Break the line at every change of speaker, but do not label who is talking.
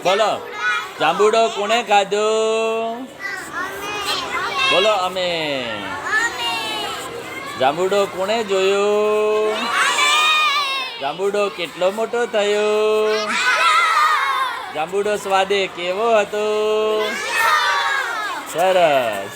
બોલો જાંબુડો કોણે ખાધો? બોલો અમે. જાંબુડો કોણે જોયો? જાંબુડો કેટલો મોટો થયો? જાંબુડો સ્વાદે કેવો હતો? સરસ.